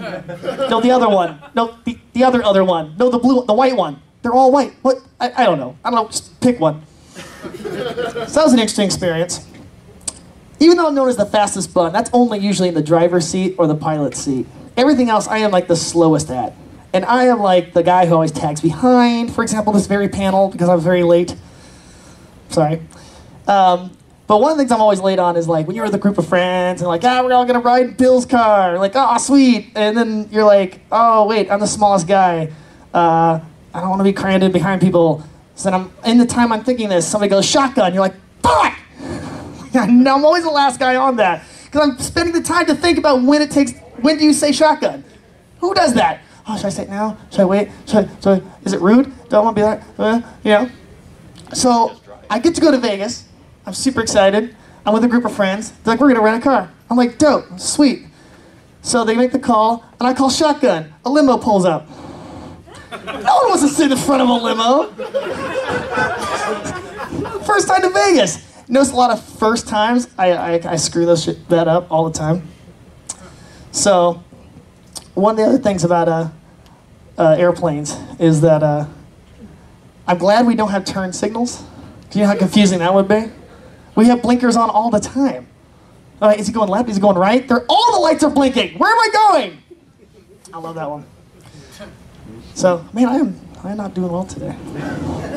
the other one. No, the other one. No, the white one. They're all white. What? I don't know. I don't know. Just pick one. So that was an interesting experience. Even though I'm known as the fastest bun, that's only usually in the driver's seat or the pilot's seat. Everything else, I am like the slowest at. And I am like the guy who always tags behind, for example, this very panel, because I was very late. Sorry. But one of the things I'm always late on is like when you're with a group of friends and like, we're all gonna ride in Bill's car. Like, sweet. And then you're like, oh, wait, I'm the smallest guy. I don't want to be crammed in behind people. So then in the time I'm thinking this, somebody goes, shotgun. You're like, fuck! And I'm always the last guy on that. Because I'm spending the time to think about when do you say shotgun? Who does that? Oh, should I say it now? Should I wait? Is it rude? Do I want to be like, you know? So I get to go to Vegas. I'm super excited. I'm with a group of friends. They're like, we're gonna rent a car. I'm like, dope, sweet. So they make the call, and I call shotgun. A limo pulls up. No one wants to sit in front of a limo. First time to Vegas. Notice a lot of first times. I screw that up all the time. So one of the other things about airplanes is that I'm glad we don't have turn signals. Do you know how confusing that would be? We have blinkers on all the time. Is he going left? Is he going right? All the lights are blinking. Where am I going? I love that one. So, man, I am not doing well today.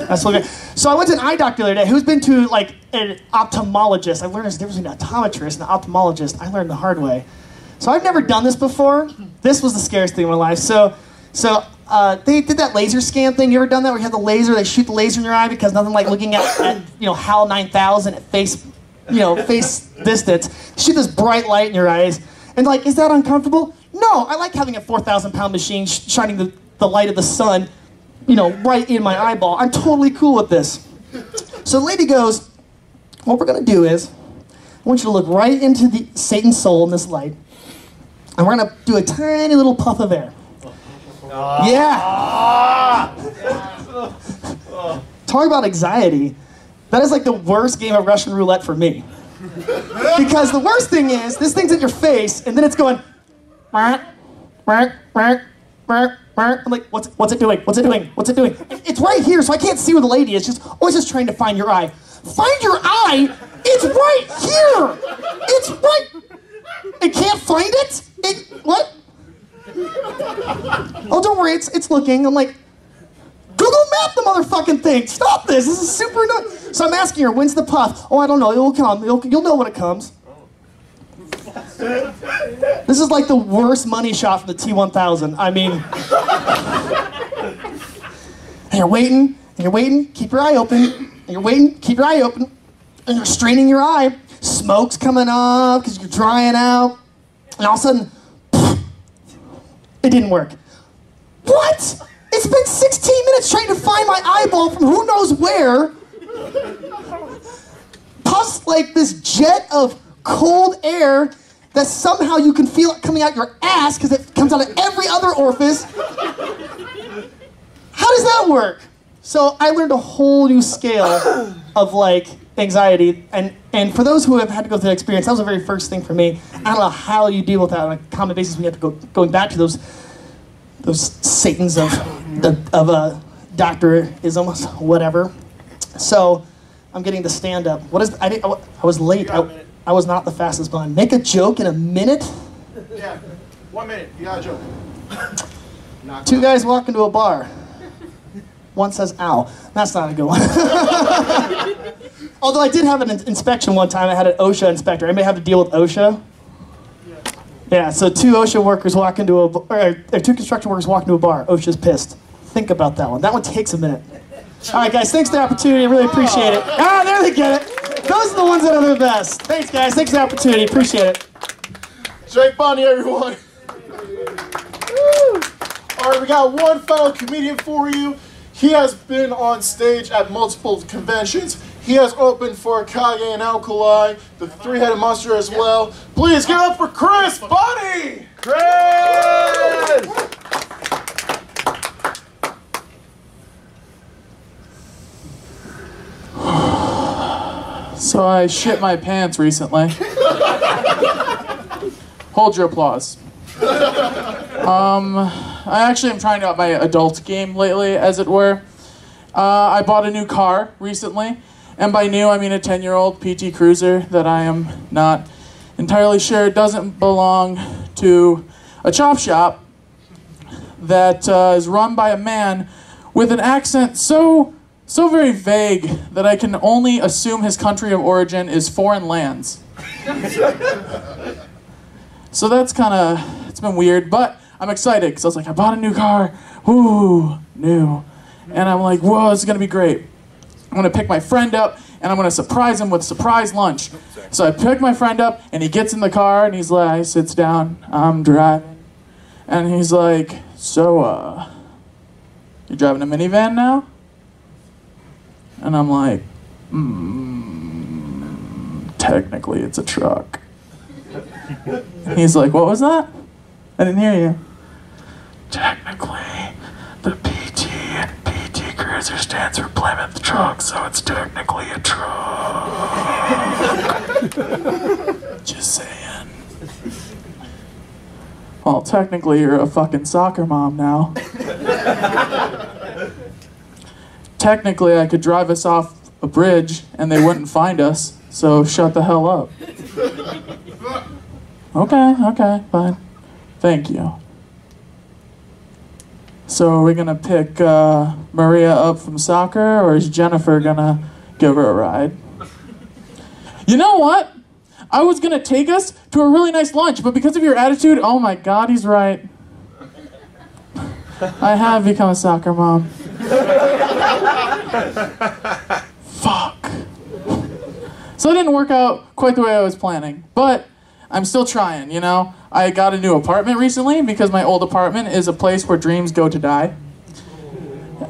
That's okay. So I went to an eye doctor the other day. Who's been to like an ophthalmologist? I learned there's a difference between an optometrist and an ophthalmologist. I learned the hard way. So I've never done this before. This was the scariest thing in my life. So they did that laser scan thing. You ever done that where you have the laser, they shoot the laser in your eye because nothing like looking at HAL 9000 at face distance. Shoot this bright light in your eyes. And like, is that uncomfortable? No, I like having a 4,000-pound machine shining the light of the sun, right in my eyeball. I'm totally cool with this. So the lady goes, what we're gonna do is, I want you to look right into Satan's soul in this light. And we're gonna do a tiny little puff of air. Yeah. Talk about anxiety. That is like the worst game of Russian roulette for me. Because the worst thing is, this thing's at your face, and then it's going, I'm like, what's it doing? What's it doing? What's it doing? It's right here, so I can't see where the lady is. Always just trying to find your eye. Find your eye? It's right here! It's right... It can't find it? What? Oh, don't worry, it's looking. I'm like, Google Map the motherfucking thing. Stop this. This is super annoying. So I'm asking her, when's the puff? Oh, I don't know. It will come. You'll know when it comes. This is like the worst money shot from the T-1000. I mean, and you're waiting, keep your eye open, and you're waiting, keep your eye open, and you're straining your eye. Smoke's coming up because you're drying out, and all of a sudden, it didn't work. What? It's been 16 minutes trying to find my eyeball from who knows where. Puffs like this jet of cold air that somehow you can feel it coming out your ass because it comes out of every other orifice. How does that work? So I learned a whole new scale of like anxiety, and for those who have had to go through that experience, that was the very first thing for me. I don't know how you deal with that on a common basis when you have to going back to those satans of doctorism, whatever. So I'm getting the stand up. I was late. I was not the fastest one. Make a joke in a minute? Yeah, 1 minute. You got a joke. Two guys walk into a bar. One says, ow. That's not a good one. Although I did have an inspection one time. I had an OSHA inspector. Anybody have to deal with OSHA? Yeah, so two OSHA workers walk into two construction workers walk into a bar. OSHA's pissed. Think about that one. That one takes a minute. All right, guys, thanks for the opportunity. I really appreciate it. Ah, there they get it. Those are the ones that are the best. Thanks, guys. Thanks for the opportunity. Appreciate it. Jake Bonnie, everyone. All right, we got one fellow comedian for you. He has been on stage at multiple conventions. He has opened for Kage and Alkali, the three-headed monster as well. Please give it up for Chris Bonnie! Chris! So I shit my pants recently. Hold your applause. I actually am trying out my adult game lately, as it were. I bought a new car recently, and by new I mean a 10-year-old PT Cruiser that I am not entirely sure doesn't belong to a chop shop that is run by a man with an accent so very vague that I can only assume his country of origin is foreign lands. So that's it's been weird, but I'm excited because I was like, I bought a new car, woo, new. And I'm like, whoa, this is gonna be great. I'm gonna pick my friend up and I'm gonna surprise him with surprise lunch. So I pick my friend up and he gets in the car and he sits down, I'm driving. And he's like, so, you're driving a minivan now? And I'm like, technically it's a truck. He's like, what was that? I didn't hear you. Technically, the PT in PT Cruiser stands for Plymouth Truck, so it's technically a truck. Just saying. Well, technically you're a fucking soccer mom now. Technically I could drive us off a bridge and they wouldn't find us, so shut the hell up. Okay, fine. Thank you. So are we gonna pick Maria up from soccer, or is Jennifer gonna give her a ride? You know what? I was gonna take us to a really nice lunch, but because of your attitude, oh my God, he's right. I have become a soccer mom. Fuck. So it didn't work out quite the way I was planning, but I'm still trying, you know? I got a new apartment recently because my old apartment is a place where dreams go to die.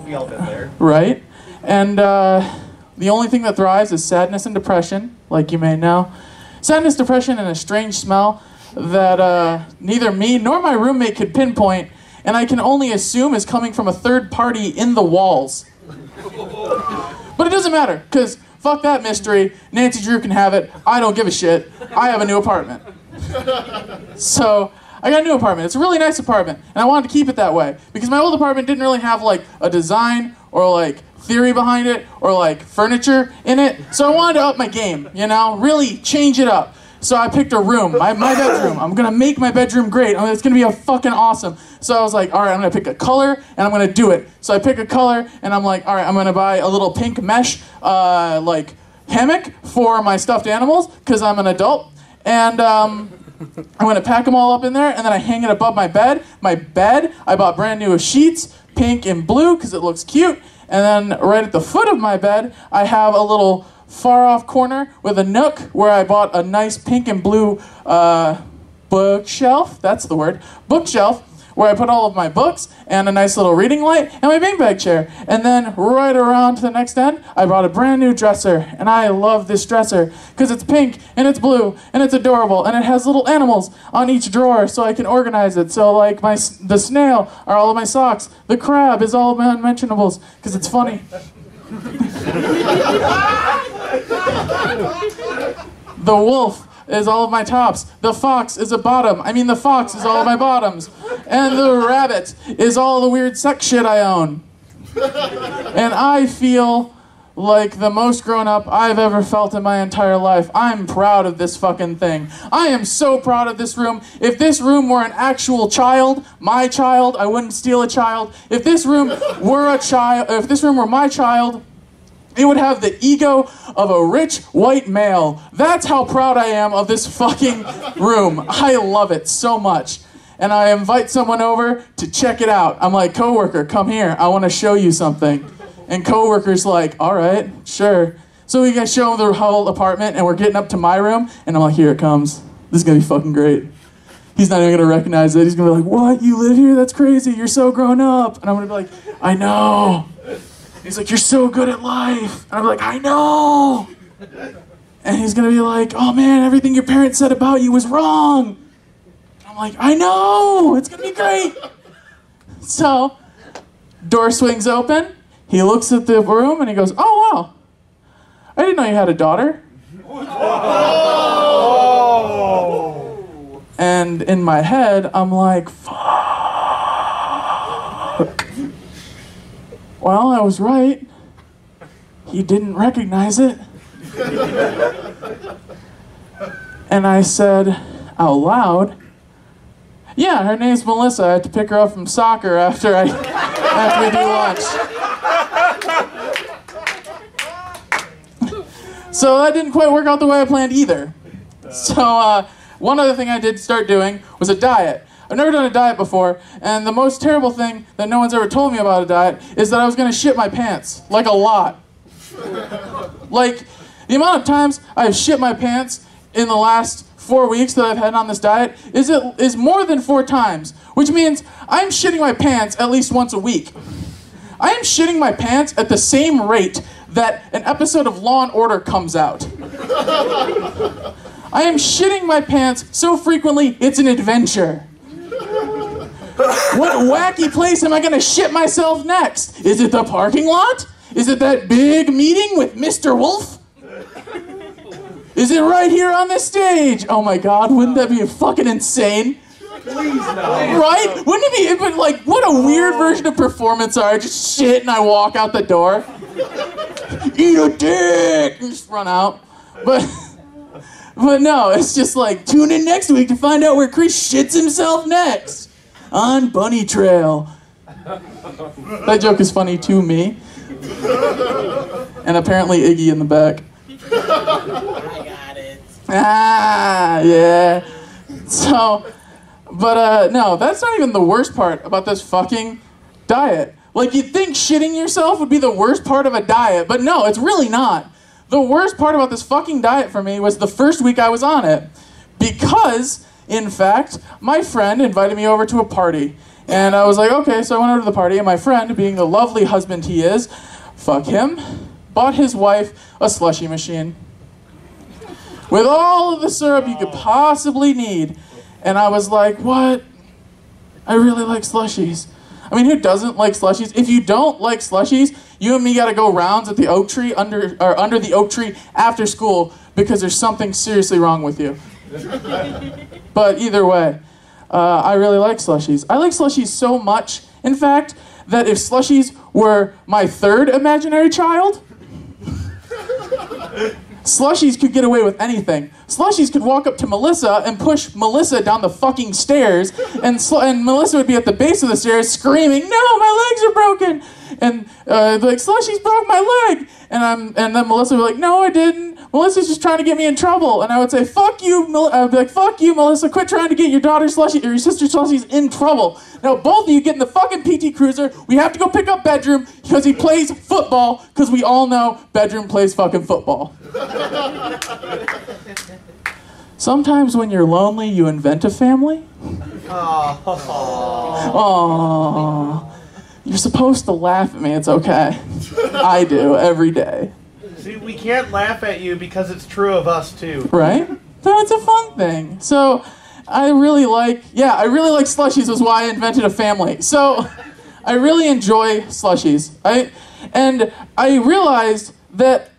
We all been there. Right? And the only thing that thrives is sadness and depression, like you may know. Sadness, depression, and a strange smell that neither me nor my roommate could pinpoint, and I can only assume is coming from a third party in the walls. But it doesn't matter, because fuck that mystery. Nancy Drew can have it. I don't give a shit. I have a new apartment. So I got a new apartment. It's a really nice apartment, and I wanted to keep it that way, because my old apartment didn't really have like a design or like theory behind it or like furniture in it. So I wanted to up my game, you know, really change it up. So I picked a room, my bedroom. I'm gonna make my bedroom great. I mean, it's gonna be a fucking awesome. So I was like, all right, I'm gonna pick a color and I'm gonna do it. So I pick a color and I'm like, all right, I'm gonna buy a little pink mesh like hammock for my stuffed animals because I'm an adult. And I'm gonna pack them all up in there, and then I hang it above my bed. My bed, I bought brand new sheets, pink and blue because it looks cute. And then right at the foot of my bed, I have a little far off corner with a nook where I bought a nice pink and blue bookshelf. That's the word. Bookshelf, where I put all of my books and a nice little reading light and my beanbag chair. And then right around to the next end, I brought a brand new dresser. And I love this dresser because it's pink and it's blue and it's adorable and it has little animals on each drawer so I can organize it. So like the snail are all of my socks. The crab is all of my unmentionables because it's funny. The wolf is all of my tops. The fox is a bottom. I mean, the fox is all of my bottoms. And the rabbit is all the weird sex shit I own. And I feel like the most grown up I've ever felt in my entire life. I'm proud of this fucking thing. I am so proud of this room. If this room were an actual child, my child, I wouldn't steal a child. If this room were a child, if this room were my child, it would have the ego of a rich white male. That's how proud I am of this fucking room. I love it so much. And I invite someone over to check it out. I'm like, coworker, come here. I want to show you something. And coworker's like, all right, sure. So we guys show him the whole apartment, and we're getting up to my room, and I'm like, here it comes. This is going to be fucking great. He's not even going to recognize it. He's going to be like, what? You live here? That's crazy. You're so grown up. And I'm going to be like, I know. He's like, you're so good at life. And I'm like, I know. And he's going to be like, oh man, everything your parents said about you was wrong. And I'm like, I know. It's going to be great. So, door swings open. He looks at the room and he goes, oh wow. I didn't know you had a daughter. Oh. And in my head, I'm like, fuck. Well, I was right. He didn't recognize it. And I said out loud, yeah, her name's Melissa. I had to pick her up from soccer after we do lunch. So that didn't quite work out the way I planned either. So one other thing I did start doing was a diet. I've never done a diet before, and the most terrible thing that no one's ever told me about a diet is that I was going to shit my pants, like a lot. Like, the amount of times I've shit my pants in the last 4 weeks that I've had on this diet is more than 4 times, which means I'm shitting my pants at least once a week. I am shitting my pants at the same rate that an episode of Law & Order comes out. I am shitting my pants so frequently, it's an adventure. What wacky place am I gonna shit myself next? Is it the parking lot? Is it that big meeting with Mr. Wolf? Is it right here on the stage? Oh my god, wouldn't that be fucking insane? Please no. Right? Wouldn't it be, but like, what a weird version of performance art. I just shit and I walk out the door. Eat a dick! And just run out. But no, it's just like, tune in next week to find out where Chris shits himself next. On Bunny Trail. That joke is funny to me. And apparently Iggy in the back. I got it. Ah, yeah. So, but no, that's not even the worst part about this fucking diet. Like, you'd think shitting yourself would be the worst part of a diet, but no, it's really not. The worst part about this fucking diet for me was the first week I was on it. Because, in fact, my friend invited me over to a party. And I was like, okay, so I went over to the party, and my friend, being the lovely husband he is, fuck him, bought his wife a slushie machine. With all of the syrup you could possibly need. And I was like, what? I really like slushies. I mean, who doesn't like slushies? If you don't like slushies, you and me gotta go rounds at the oak tree, under the oak tree after school, because there's something seriously wrong with you. But either way, I really like slushies. I like slushies so much, in fact, that if slushies were my third imaginary child, slushies could get away with anything. Slushies could walk up to Melissa and push Melissa down the fucking stairs, and Melissa would be at the base of the stairs screaming, "No, my legs are broken!" And like, "Slushies broke my leg!" And then Melissa would be like, "No, I didn't. Melissa's just trying to get me in trouble." And I would say, "Fuck you, I would be like, "Fuck you, Melissa! Quit trying to get your daughter's slushie or your sister's slushies in trouble." Now both of you get in the fucking PT Cruiser. We have to go pick up Bedroom because he plays football. Because we all know Bedroom plays fucking football. Sometimes when you're lonely, you invent a family. Aww. You're supposed to laugh at me. It's okay. I do every day. See, we can't laugh at you because it's true of us too. Right? So it's a fun thing. So I really like slushies is why I invented a family. So I really enjoy slushies. And I realized that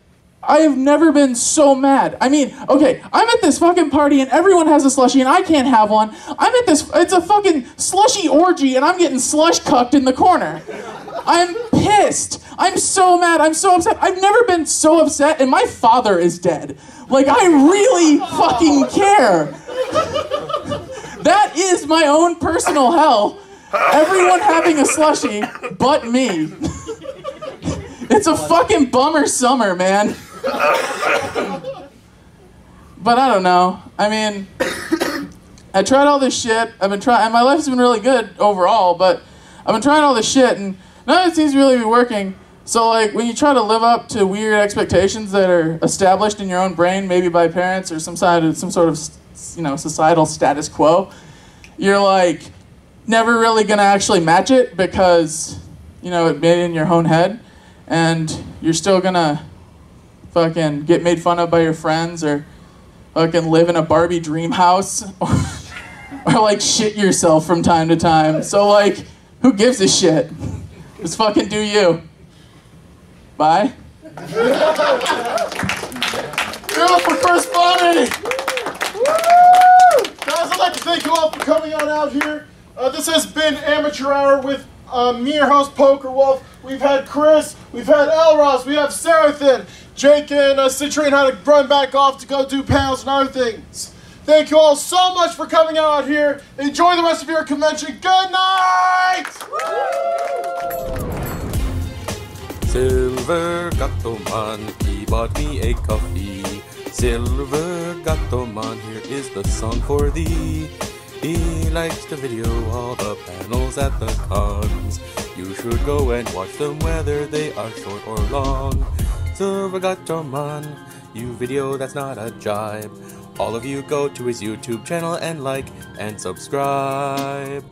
I have never been so mad. I mean, okay, I'm at this fucking party and everyone has a slushie and I can't have one. It's a fucking slushy orgy and I'm getting slush cucked in the corner. I'm pissed. I'm so mad. I'm so upset. I've never been so upset, and my father is dead. Like, I really fucking care. That is my own personal hell. Everyone having a slushie but me. It's a fucking bummer summer, man. But I don't know. I mean, I tried all this shit. I've been trying, and my life's been really good overall, but I've been trying all this shit, and none of it seems to really be working. So, like, when you try to live up to weird expectations that are established in your own brain, maybe by parents or some sort of, societal status quo, you're, like, never really gonna actually match it because, it made it in your own head, and you're still gonna fucking get made fun of by your friends or fucking live in a Barbie dream house or like, shit yourself from time to time. So, like, who gives a shit? Just fucking do you. Bye. Give it up for Chris Bonnie! Guys, I'd like to thank you all for coming on out here. This has been Amateur Hour with me, your host, Poker Wolf. We've had Chris, we've had Elros, we have Serathin. Jake and Citrine had to run back off to go do panels and other things. Thank you all so much for coming out here. Enjoy the rest of your convention. Good night! Silver Gatoman, he bought me a coffee. Silver Gatoman, here is the song for thee. He likes to video all the panels at the cons. You should go and watch them whether they are short or long. Silver Gatoman, you video that's not a jibe. All of you go to his YouTube channel and like and subscribe.